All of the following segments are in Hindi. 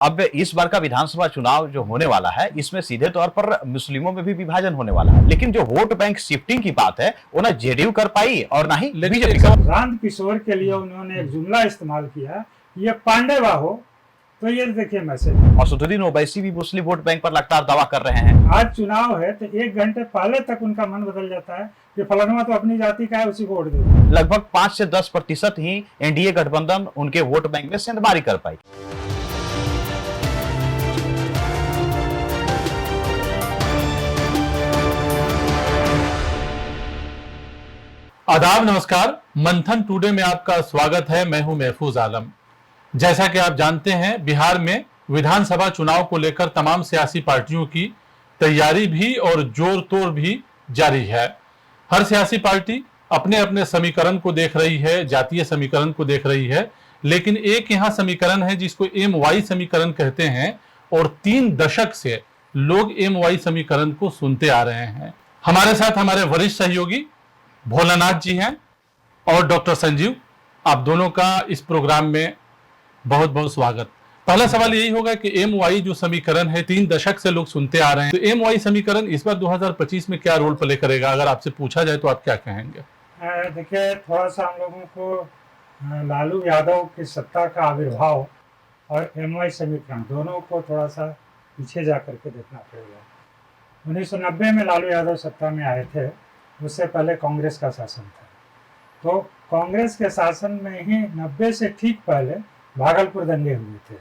अब इस बार का विधानसभा चुनाव जो होने वाला है, इसमें सीधे तौर पर मुस्लिमों में भी विभाजन होने वाला है, लेकिन जो वोट बैंक शिफ्टिंग की बात है वो ना जेडीयू कर पाई और ना ही बीजेपी कर। राम किशोर के लिए उन्होंने एक जुमला इस्तेमाल किया, ये पांडेवा हो, तो ये देखिए मैसेज। और असदुद्दीन ओवैसी भी मुस्लिम वोट बैंक पर लगातार दावा कर रहे हैं। आज चुनाव है तो 1 घंटे पहले तक उनका मन बदल जाता है कि फलाना तो अपनी जाति का है, उसी को वोट दे। लगभग 5 से 10% ही एनडीए गठबंधन उनके वोट बैंक में सेंधमारी कर पाई। आदाब, नमस्कार। मंथन टुडे में आपका स्वागत है। मैं हूं महफूज आलम। जैसा कि आप जानते हैं, बिहार में विधानसभा चुनाव को लेकर तमाम सियासी पार्टियों की तैयारी भी और जोर तोड़ भी जारी है। हर सियासी पार्टी अपने अपने समीकरण को देख रही है, जातीय समीकरण को देख रही है, लेकिन एक यहाँ समीकरण है जिसको MY समीकरण कहते हैं और 3 दशक से लोग MY समीकरण को सुनते आ रहे हैं। हमारे साथ हमारे वरिष्ठ सहयोगी भोलानाथ जी हैं और डॉक्टर संजीव। आप दोनों का इस प्रोग्राम में बहुत बहुत स्वागत। पहला सवाल यही होगा कि MY जो समीकरण है 3 दशक से लोग सुनते आ रहे हैं, तो MY समीकरण इस बार 2025 में क्या रोल प्ले करेगा? अगर आपसे पूछा जाए तो आप क्या कहेंगे? देखिए, थोड़ा सा हम लोगों को लालू यादव की सत्ता का आविर्भाव और MY समीकरण दोनों को थोड़ा सा पीछे जा करके देखना पड़ेगा। 1990 में लालू यादव सत्ता में आए थे, उससे पहले कांग्रेस का शासन था। तो कांग्रेस के शासन में ही 90 से ठीक पहले भागलपुर दंगे हुए थे,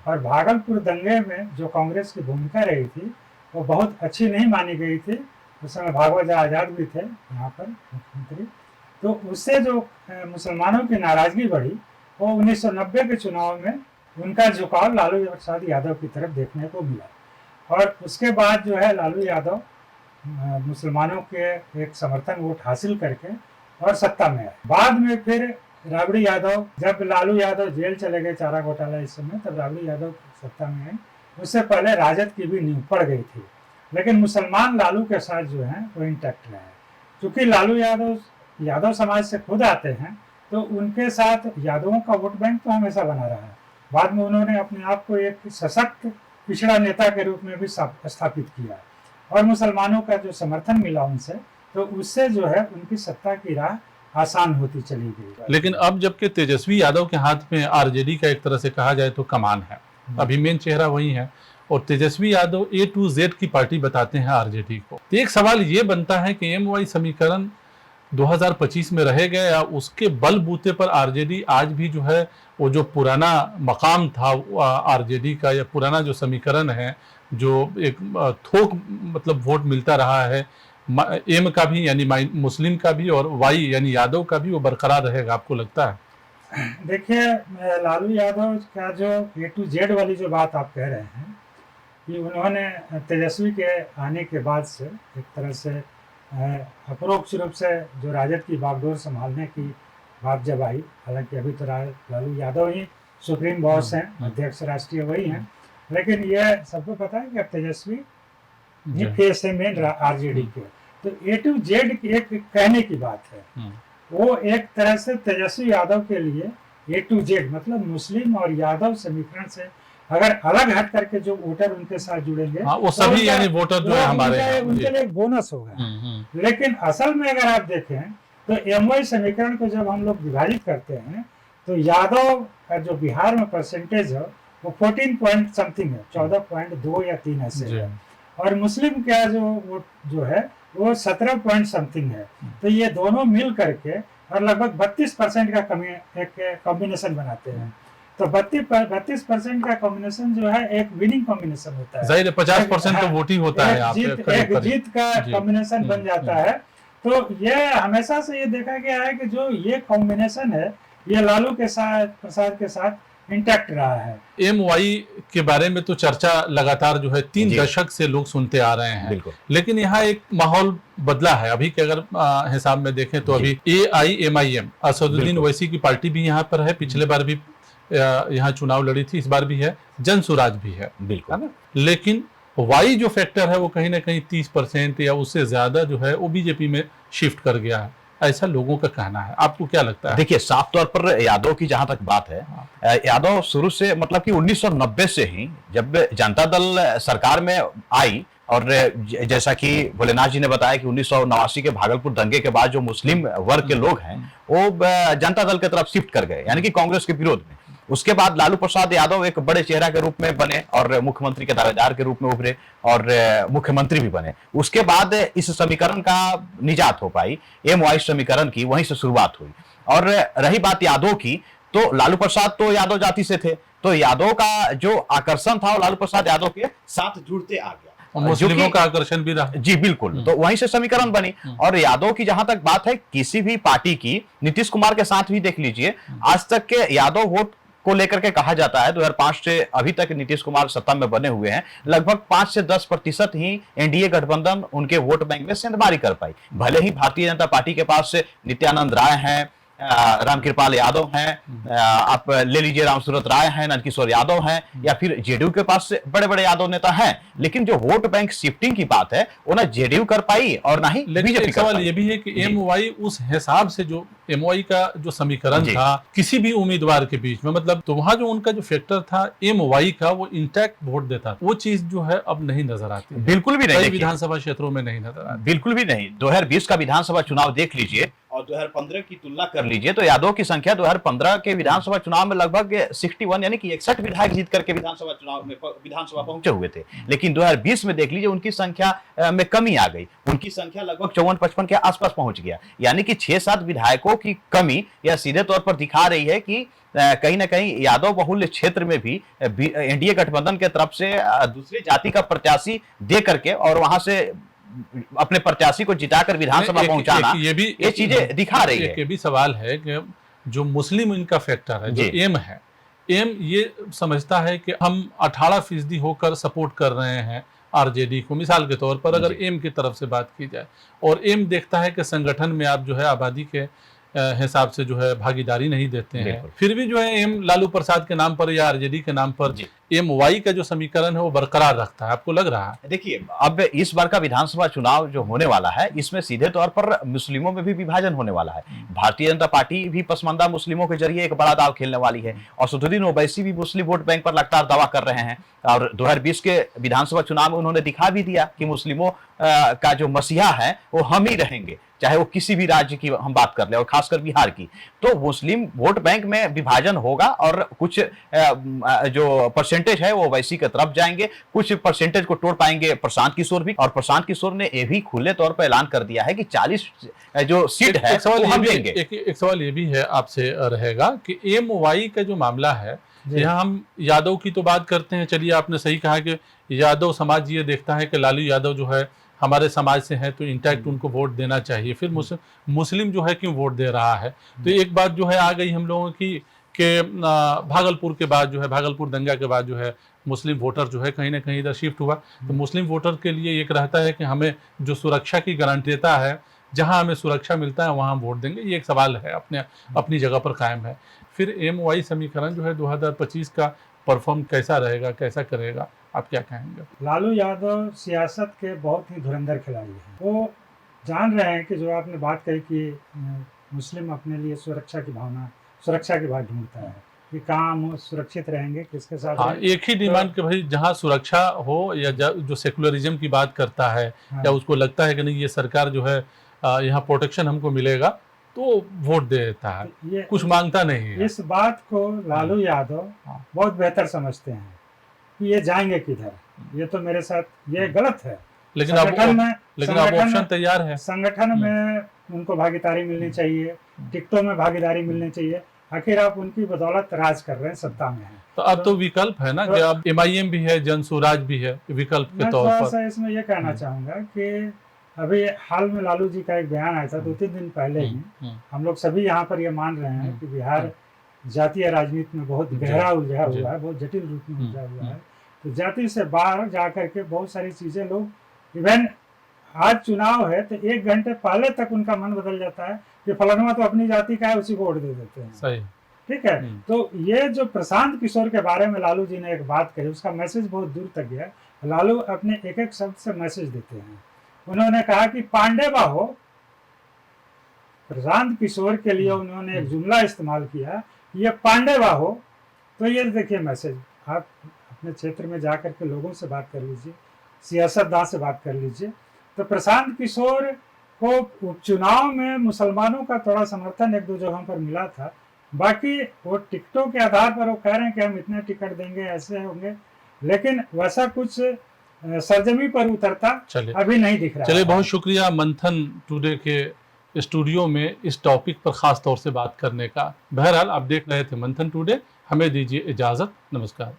और भागलपुर दंगे में जो कांग्रेस की भूमिका रही थी वो बहुत अच्छी नहीं मानी गई थी। उस समय भागवत आज़ाद भी थे यहाँ पर मुख्यमंत्री। तो उससे जो मुसलमानों की नाराजगी बढ़ी, वो 1990 के चुनाव में उनका झुकाव लालू प्रसाद यादव की तरफ देखने को मिला, और उसके बाद जो है लालू यादव मुसलमानों के एक समर्थन वोट हासिल करके और सत्ता में आए। बाद में फिर राबड़ी यादव, जब लालू यादव जेल चले गए चारा घोटाला इस समय, तब राबड़ी यादव सत्ता में आए। उससे पहले राजद की भी नींव पड़ गई थी, लेकिन मुसलमान लालू के साथ जो है वो इंटैक्ट रहे। क्योंकि लालू यादव समाज से खुद आते हैं, तो उनके साथ यादवों का वोट बैंक तो हमेशा बना रहा है। बाद में उन्होंने अपने आप को एक सशक्त पिछड़ा नेता के रूप में भी स्थापित किया, और मुसलमानों का जो समर्थन मिला उनसे, तो उससे जो है उनकी सत्ता की राह आसान होती चली गई। लेकिन अब जबकि तेजस्वी यादव के हाथ में आरजेडी का एक तरह से कहा जाए तो कमान है, अभी मेन चेहरा वही है, और Tejashwi Yadav A to Z की पार्टी बताते हैं आरजेडी को। तो एक सवाल ये बनता है कि MY समीकरण 2025 में रहेगा या उसके बलबूते पर आरजेडी आज भी जो है वो जो पुराना मकाम था आरजेडी का, या पुराना जो समीकरण है, जो एक थोक मतलब वोट मिलता रहा है, एम का भी यानी मुस्लिम का भी और वाई यानी यादव का भी, वो बरकरार रहेगा, आपको लगता है? देखिए, लालू यादव का जो A to Z वाली जो बात आप कह रहे हैं कि उन्होंने तेजस्वी के आने के बाद से एक तरह से अपरोक्ष रूप से जो राजद की बागडोर संभालने की बात जब आई, हालांकि अभी तो लालू यादव ही सुप्रीम बॉस हैं, अध्यक्ष राष्ट्रीय वही हैं, लेकिन यह सबको पता है कि अब तेजस्वी ही फेस है मेन आरजेडी के। तो A to Z की एक कहने की बात है, वो एक तरह से तेजस्वी यादव के लिए A to Z मतलब मुस्लिम और यादव समीकरण से अगर अलग हट करके जो वोटर उनके साथ जुड़ेंगे, वो सभी यानी वोटर जो है हमारे उनके लिए एक बोनस होगा। लेकिन असल में अगर आप देखें तो MY समीकरण को जब हम लोग विभाजित करते हैं, तो यादव का जो बिहार में परसेंटेज है वो 14 पॉइंट समथिंग है, 14.2 या 3 ऐसे है, और मुस्लिम का जो वोट जो है वो 17 पॉइंट समथिंग है। तो ये दोनों मिल करके और लगभग 32% का एक कॉम्बिनेशन बनाते हैं। तो 32% का कॉम्बिनेशन जो है एक विनिंग कॉम्बिनेशन होता है। जाहिर है 50% तो वोट ही होता है, एक जीत का कॉम्बिनेशन बन जाता है। तो ये हमेशा से ये देखा गया है कि जो ये कॉम्बिनेशन है ये लालू के साथ प्रसाद के साथ इंटैक्ट रहा है। MY के बारे में तो चर्चा लगातार जो है 3 दशक से लोग सुनते आ रहे हैं, लेकिन यहाँ एक माहौल बदला है। अभी के अगर हिसाब में देखें तो अभी AIMIM असदुद्दीन ओवैसी की पार्टी भी यहाँ पर है, पिछले बार भी यहाँ चुनाव लड़ी थी, इस बार भी है, जन सुराज भी है, बिल्कुल। लेकिन Y जो फैक्टर है वो कहीं ना कहीं 30% या उससे ज्यादा जो है वो बीजेपी में शिफ्ट कर गया है। ऐसा लोगों का कहना है। आपको क्या लगता है? देखिए, साफ तौर पर यादव की जहां तक बात है, यादव शुरू से मतलब कि 1990 से ही जब जनता दल सरकार में आई, और जैसा कि भोलेनाथ जी ने बताया कि 1989 के भागलपुर दंगे के बाद जो मुस्लिम वर्ग के लोग हैं वो जनता दल की तरफ शिफ्ट कर गए, यानी कि कांग्रेस के विरोध में। उसके बाद लालू प्रसाद यादव एक बड़े चेहरा के रूप में बने और मुख्यमंत्री के दावेदार के रूप में उभरे और मुख्यमंत्री भी बने। उसके बाद इस समीकरण का निजात हो पाई, MY समीकरण की वहीं से शुरुआत हुई। और रही बात यादव की, तो लालू प्रसाद तो यादव जाति से थे, तो यादव का जो आकर्षण था वो लालू प्रसाद यादव के साथ जुड़ते आ गया, और मुस्लिमों का आकर्षण भी रहा। जी बिल्कुल, तो वहीं से समीकरण बनी। और यादव की जहां तक बात है, किसी भी पार्टी की, नीतीश कुमार के साथ भी देख लीजिए, आज तक के यादव वोट को लेकर के कहा जाता है 2005 से अभी तक नीतीश कुमार सत्ता में बने हुए हैं, लगभग 5 से 10% ही एनडीए गठबंधन उनके वोट बैंक में सेंधमारी कर पाई। भले ही भारतीय जनता पार्टी के पास से नित्यानंद राय हैं, रामकृपाल यादव हैं, आप ले लीजिए रामसूरत राय हैं, नंदकिशोर यादव हैं, या फिर जेडीयू के पास से बड़े बड़े यादव नेता हैं, लेकिन जो वोट बैंक शिफ्टिंग की बात है वो ना जेडीयू कर पाई और ना ही बीजेपी कर सवाल पाई। ये भी है कि MY उस हिसाब से जो MY का जो समीकरण था किसी भी उम्मीदवार के बीच में, मतलब तो वहां जो उनका जो फैक्टर था MY का, वो इंटैक्ट वोट देता, वो चीज जो है अब नहीं नजर आती है। बिल्कुल भी नहीं, विधानसभा क्षेत्रों में नहीं नजर आती, बिल्कुल भी नहीं। 2020 का विधानसभा चुनाव देख लीजिए और 2015 की तुलना कर लीजिए, तो यादव की संख्या 2015 के विधानसभा चुनाव में लगभग 61 यानी कि 61 विधायक जीत करके विधानसभा चुनाव में विधानसभा पहुंचे हुए थे। लेकिन 2020 में देख लीजिए उनकी संख्या में कमी आ गई, उनकी संख्या लगभग 54-55 के आसपास पहुंच गया, यानी कि 6-7 विधायकों की कमी यह सीधे तौर पर दिखा रही है कि कहीं ना कहीं यादव बहुल्य क्षेत्र में भी एनडीए गठबंधन के तरफ से दूसरी जाति का प्रत्याशी दे करके और वहां से अपने प्रत्याशी को जिताकर विधानसभा पहुंचाना, ये चीजें दिखा रही है। ये भी सवाल है कि जो मुस्लिम इनका फैक्टर है, जो एम है, एम ये समझता है कि हम 18% होकर सपोर्ट कर रहे हैं आरजेडी को, मिसाल के तौर पर अगर एम की तरफ से बात की जाए, और एम देखता है कि संगठन में आप जो है आबादी के हिसाब से जो है भागीदारी नहीं देते हैं, फिर भी जो है एम लालू प्रसाद के नाम पर या आरजेडी के नाम पर MY का जो समीकरण है वो बरकरार रखता है। आपको लग रहा है? देखिए, अब इस बार का विधानसभा चुनाव जो होने वाला है, इसमें सीधे तौर पर मुस्लिमों में भी विभाजन होने वाला है। भारतीय जनता पार्टी भी पसमानदा मुस्लिमों के जरिए एक बड़ा दाव खेलने वाली है, और असदुद्दीन ओवैसी भी मुस्लिम वोट बैंक पर लगातार दावा कर रहे हैं, और 2020 के विधानसभा चुनाव में उन्होंने दिखा भी दिया कि मुस्लिमों का जो मसीहा है वो हम ही रहेंगे, चाहे वो किसी भी राज्य की हम बात कर ले, और खासकर बिहार की। तो मुस्लिम वोट बैंक में विभाजन होगा, और कुछ जो परसेंटेज है वो ओवैसी की तरफ जाएंगे, कुछ परसेंटेज को तोड़ पाएंगे प्रशांत किशोर भी, और प्रशांत किशोर ने ये भी खुले तौर पर ऐलान कर दिया है कि 40 जो सीट है वो हम देंगे। एक सवाल ये भी है आपसे रहेगा कि MY का जो मामला है, यहाँ हम यादव की तो बात करते हैं, चलिए आपने सही कहा कि यादव समाज ये देखता है कि लालू यादव जो है हमारे समाज से है, तो इंटैक्ट उनको वोट देना चाहिए, फिर मुस्लिम जो है क्यों वोट दे रहा है। तो एक बात जो है आ गई हम लोगों की कि भागलपुर के बाद जो है, भागलपुर दंगा के बाद जो है मुस्लिम वोटर जो है कहीं ना कहीं इधर शिफ्ट हुआ, तो मुस्लिम वोटर के लिए एक रहता है कि हमें जो सुरक्षा की गारंटी देता है, जहां हमें सुरक्षा मिलता है वहां हम वोट देंगे, ये एक सवाल है अपनी जगह पर कायम है। फिर MY समीकरण जो है 2025 का परफॉर्म कैसा रहेगा, कैसा करेगा, आप क्या कहेंगे? लालू यादव सियासत के बहुत ही धुरंधर खिलाड़ी हैं। वो जान रहे हैं कि जो आपने बात कही कि मुस्लिम अपने लिए सुरक्षा की भाव ढूंढता है कि कहाँ हम सुरक्षित रहेंगे, किसके साथ। हाँ, एक ही डिमांड कि भाई जहाँ सुरक्षा हो, या जो सेकुलरिज्म की बात करता है, या उसको लगता है कि नहीं ये सरकार जो है यहाँ प्रोटेक्शन हमको मिलेगा, तो वोट दे देता है, कुछ मांगता नहीं है। इस बात को लालू यादव बहुत बेहतर समझते हैं कि ये जाएंगे किधर, ये तो मेरे साथ ये गलत है। लेकिन अब ऑप्शन तैयार है, संगठन में उनको भागीदारी मिलनी चाहिए, टिकटों में भागीदारी मिलनी चाहिए। आखिर आप उनकी बदौलत राज कर रहे हैं, सत्ता में है, तो अब तो विकल्प है ना कि अब MIM भी है, जन स्वराज भी है विकल्प के तौर पर। मैं इसमें यह कहना चाहूंगा कि अभी हाल में लालू जी का एक बयान आया था 2-3 दिन पहले ही, हम लोग सभी यहाँ पर ये मान रहे हैं कि बिहार जातीय राजनीति में बहुत गहरा उलझा हुआ है, बहुत जटिल रूप में उलझा हुआ है। तो जाति से बाहर जाकर के बहुत सारी चीजें लोग, इवन आज चुनाव है तो 1 घंटे पहले तक उनका मन बदल जाता है कि फलाना तो अपनी जाति का है, उसी को वोट दे देते हैं। सही, ठीक है। तो ये जो प्रशांत किशोर के बारे में लालू जी ने एक बात कही, उसका मैसेज बहुत दूर तक गया। लालू अपने एक शब्द से मैसेज देते हैं। उन्होंने कहा कि पांडेवा हो प्रशांत किशोर के लिए उन्होंने एक जुमला इस्तेमाल किया, ये पांडेवा हो। तो ये देखिए मैसेज, आप अपने क्षेत्र में जा कर के लोगों से बात कर लीजिए, सियासतदान से बात कर लीजिए। तो प्रशांत किशोर को उपचुनाव में मुसलमानों का थोड़ा समर्थन एक दो जगहों पर मिला था, बाकी वो टिकटों के आधार पर वो कह रहे हैं कि हम इतने टिकट देंगे, ऐसे होंगे, लेकिन वैसा कुछ सरजमी पर उतरता चलिए अभी नहीं दिख रहा। चलिए, बहुत शुक्रिया मंथन टुडे के स्टूडियो में इस टॉपिक पर खास तौर से बात करने का। बहरहाल आप देख रहे थे मंथन टुडे, हमें दीजिए इजाजत, नमस्कार।